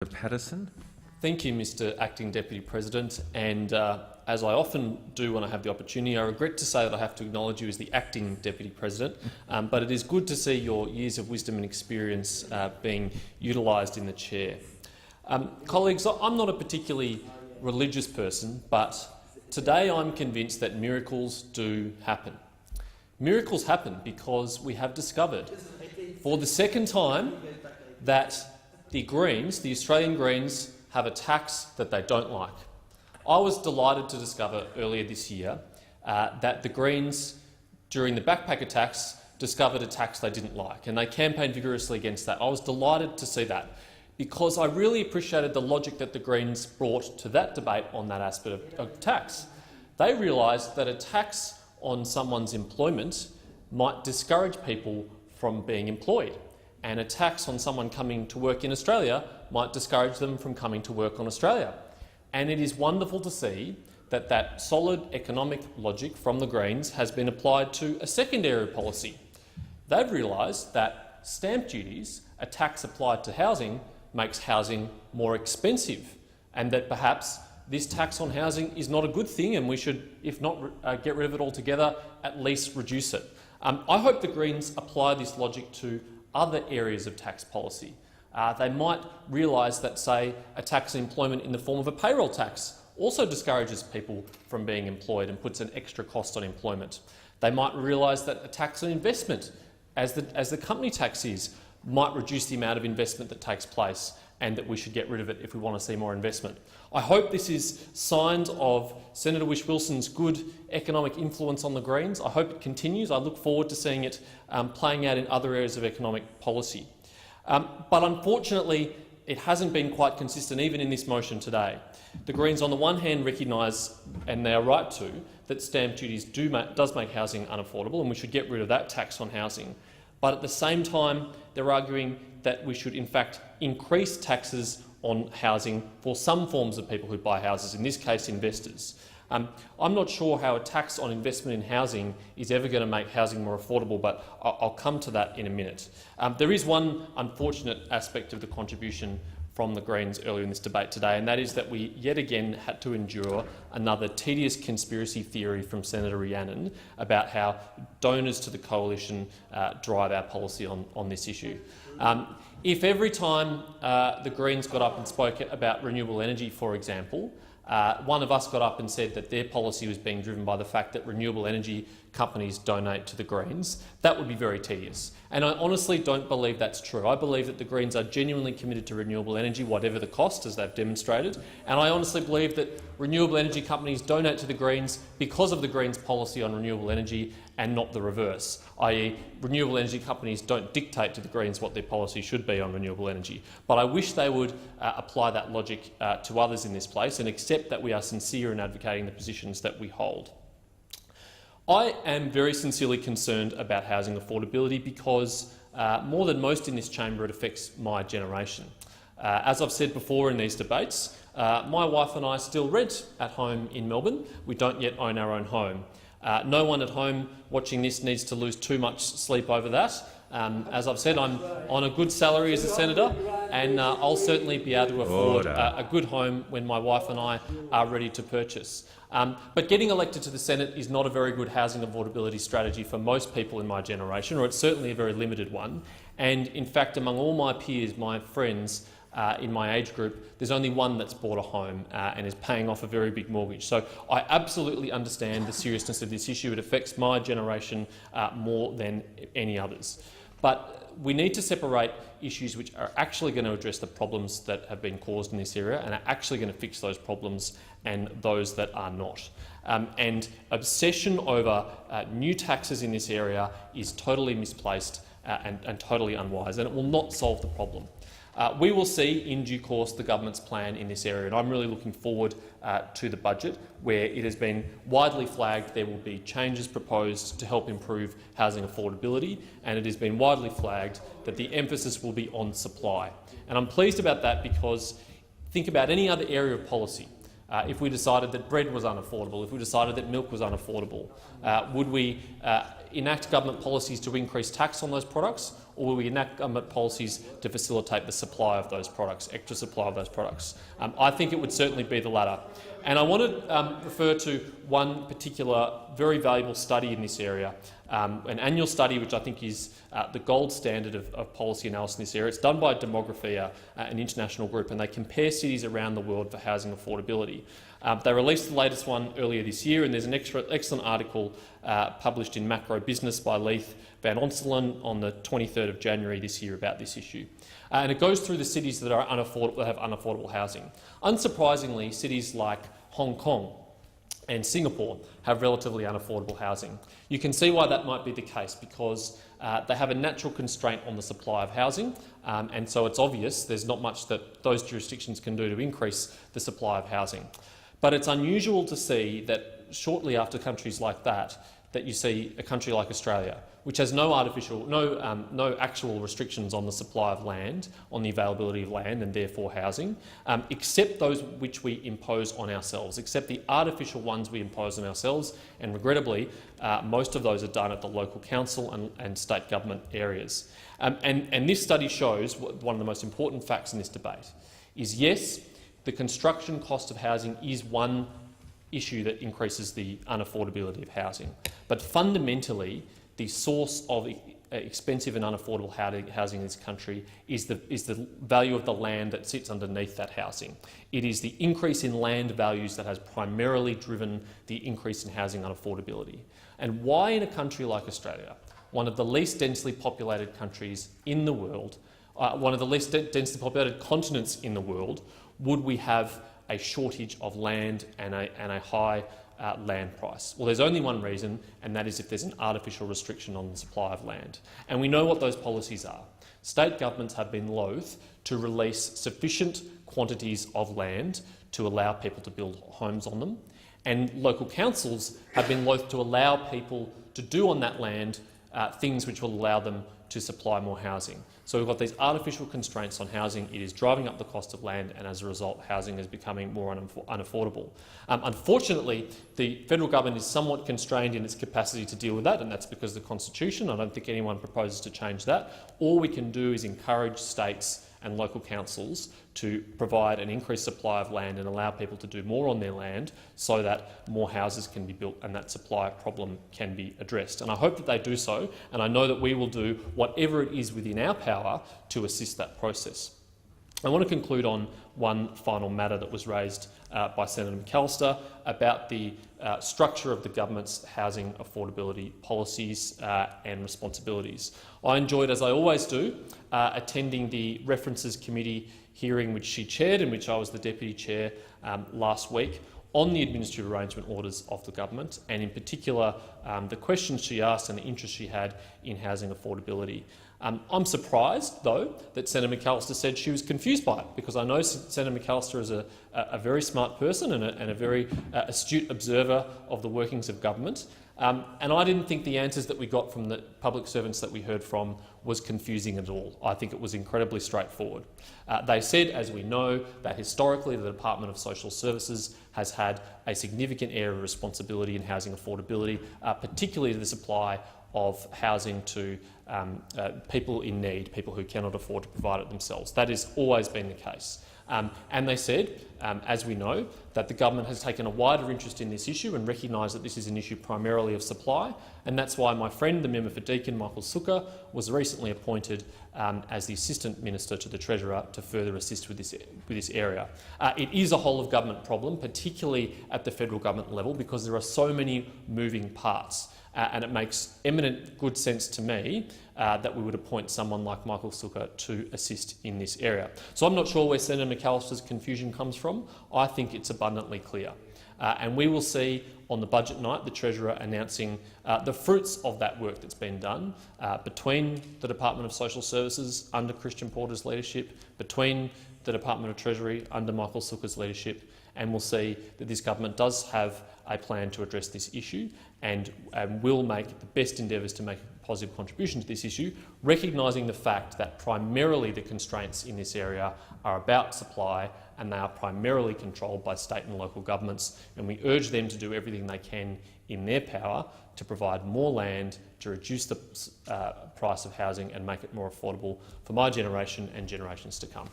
Paterson. Thank you, Mr Acting Deputy President. And as I often do when I have the opportunity, I regret to say that I have to acknowledge you as the Acting Deputy President, but it is good to see your years of wisdom and experience being utilised in the chair. Colleagues, I'm not a particularly religious person, but today I'm convinced that miracles do happen. Miracles happen because we have discovered for the second time that the Greens, the Australian Greens, have a tax that they don't like. I was delighted to discover earlier this year that the Greens, during the backpacker tax, discovered a tax they didn't like, and they campaigned vigorously against that. I was delighted to see that because I really appreciated the logic that the Greens brought to that debate on that aspect of tax. They realised that a tax on someone's employment might discourage people from being employed, and a tax on someone coming to work in Australia might discourage them from coming to work on Australia. And it is wonderful to see that that solid economic logic from the Greens has been applied to a second area of policy. They've realised that stamp duties, a tax applied to housing, makes housing more expensive, and that perhaps this tax on housing is not a good thing and we should, if not get rid of it altogether, at least reduce it. I hope the Greens apply this logic to other areas of tax policy. They might realise that, say, a tax on employment in the form of a payroll tax also discourages people from being employed and puts an extra cost on employment. They might realise that a tax on investment, as the company tax is, might reduce the amount of investment that takes place, and that we should get rid of it if we want to see more investment. I hope this is signs of Senator Whish-Wilson's good economic influence on the Greens. I hope it continues. I look forward to seeing it playing out in other areas of economic policy. But unfortunately, it hasn't been quite consistent even in this motion today. The Greens on the one hand recognise, and they are right to, that stamp duties does make housing unaffordable and we should get rid of that tax on housing. But at the same time, they're arguing that we should in fact increase taxes on housing for some forms of people who buy houses, in this case investors. I'm not sure how a tax on investment in housing is ever going to make housing more affordable, but I'll come to that in a minute. There is one unfortunate aspect of the contribution from the Greens earlier in this debate today, and that is that we yet again had to endure another tedious conspiracy theory from Senator Rhiannon about how donors to the coalition drive our policy on this issue. If every time the Greens got up and spoke about renewable energy, for example, one of us got up and said that their policy was being driven by the fact that renewable energy companies donate to the Greens, that would be very tedious. And I honestly don't believe that's true. I believe that the Greens are genuinely committed to renewable energy, whatever the cost, as they've demonstrated. And I honestly believe that renewable energy companies donate to the Greens because of the Greens' policy on renewable energy and not the reverse, i.e. renewable energy companies don't dictate to the Greens what their policy should be on renewable energy. But I wish they would apply that logic to others in this place and accept that we are sincere in advocating the positions that we hold. I am very sincerely concerned about housing affordability because, more than most in this chamber, it affects my generation. As I've said before in these debates, my wife and I still rent at home in Melbourne. We don't yet own our own home. No one at home watching this needs to lose too much sleep over that. As I've said, I'm on a good salary as a senator, and I'll certainly be able to afford a good home when my wife and I are ready to purchase. But getting elected to the Senate is not a very good housing affordability strategy for most people in my generation, or it's certainly a very limited one. And in fact, among all my peers, my friends in my age group, there's only one that's bought a home and is paying off a very big mortgage. So I absolutely understand the seriousness of this issue. It affects my generation more than any others. But we need to separate issues which are actually going to address the problems that have been caused in this area and are actually going to fix those problems, and those that are not. And obsession over new taxes in this area is totally misplaced and totally unwise, and it will not solve the problem. We will see in due course the government's plan in this area, and I'm really looking forward to the budget, where it has been widely flagged there will be changes proposed to help improve housing affordability, and it has been widely flagged that the emphasis will be on supply. And I'm pleased about that because think about any other area of policy. if we decided that bread was unaffordable, if we decided that milk was unaffordable, would we enact government policies to increase tax on those products, or will we enact government policies to facilitate the supply of those products, extra supply of those products? I think it would certainly be the latter. And I want to refer to one particular very valuable study in this area, an annual study which I think is the gold standard of policy analysis in this area. It's done by Demographia, an international group, and they compare cities around the world for housing affordability. They released the latest one earlier this year, and there's an excellent article published in Macro Business by Leith Van Onselen on the 23rd of January this year about this issue. And it goes through the cities that have unaffordable housing. Unsurprisingly, cities like Hong Kong and Singapore have relatively unaffordable housing. You can see why that might be the case, because they have a natural constraint on the supply of housing, and so it's obvious there's not much that those jurisdictions can do to increase the supply of housing. But it's unusual to see that shortly after countries like that, that you see a country like Australia, which has no actual restrictions on the supply of land, on the availability of land and therefore housing, except those which we impose on ourselves, except the artificial ones we impose on ourselves, and regrettably, most of those are done at the local council and state government areas. And this study shows one of the most important facts in this debate is, yes, the construction cost of housing is one issue that increases the unaffordability of housing. But fundamentally, the source of expensive and unaffordable housing in this country is the value of the land that sits underneath that housing. It is the increase in land values that has primarily driven the increase in housing unaffordability. And why in a country like Australia, one of the least densely populated countries in the world, one of the least densely populated continents in the world, would we have a shortage of land and a high land price? Well, there's only one reason, and that is if there's an artificial restriction on the supply of land. And we know what those policies are. State governments have been loath to release sufficient quantities of land to allow people to build homes on them, and local councils have been loath to allow people to do on that land things which will allow them to supply more housing. So we've got these artificial constraints on housing. It is driving up the cost of land, and as a result, housing is becoming more unaffordable. Unfortunately, the federal government is somewhat constrained in its capacity to deal with that, and that's because of the Constitution. I don't think anyone proposes to change that. All we can do is encourage states and local councils to provide an increased supply of land and allow people to do more on their land so that more houses can be built and that supply problem can be addressed. And I hope that they do so, and I know that we will do whatever it is within our power to assist that process. I want to conclude on one final matter that was raised by Senator McAllister about the structure of the government's housing affordability policies and responsibilities. I enjoyed, as I always do, attending the References Committee hearing which she chaired and which I was the Deputy Chair last week on the administrative arrangement orders of the government, and in particular the questions she asked and the interest she had in housing affordability. I'm surprised, though, that Senator McAllister said she was confused by it, because I know Senator McAllister is a very smart person and a very astute observer of the workings of government. And I didn't think the answers that we got from the public servants that we heard from was confusing at all. I think it was incredibly straightforward. They said, as we know, that historically the Department of Social Services has had a significant area of responsibility in housing affordability, particularly the supply of housing to people in need, people who cannot afford to provide it themselves. That has always been the case. And they said, as we know, that the government has taken a wider interest in this issue and recognised that this is an issue primarily of supply, and that's why my friend, the member for Deakin, Michael Sukkar, was recently appointed as the Assistant Minister to the Treasurer to further assist with this area. It is a whole-of-government problem, particularly at the federal government level, because there are so many moving parts. And it makes eminent good sense to me that we would appoint someone like Michael Sukkar to assist in this area. So I'm not sure where Senator McAllister's confusion comes from. I think it's abundantly clear. And we will see on the budget night the Treasurer announcing the fruits of that work that's been done between the Department of Social Services under Christian Porter's leadership, between the Department of Treasury under Michael Sukkar's leadership, and we'll see that this government does have a plan to address this issue and will make the best endeavours to make a positive contribution to this issue, recognising the fact that primarily the constraints in this area are about supply and they are primarily controlled by state and local governments, and we urge them to do everything they can in their power to provide more land, to reduce the price of housing and make it more affordable for my generation and generations to come.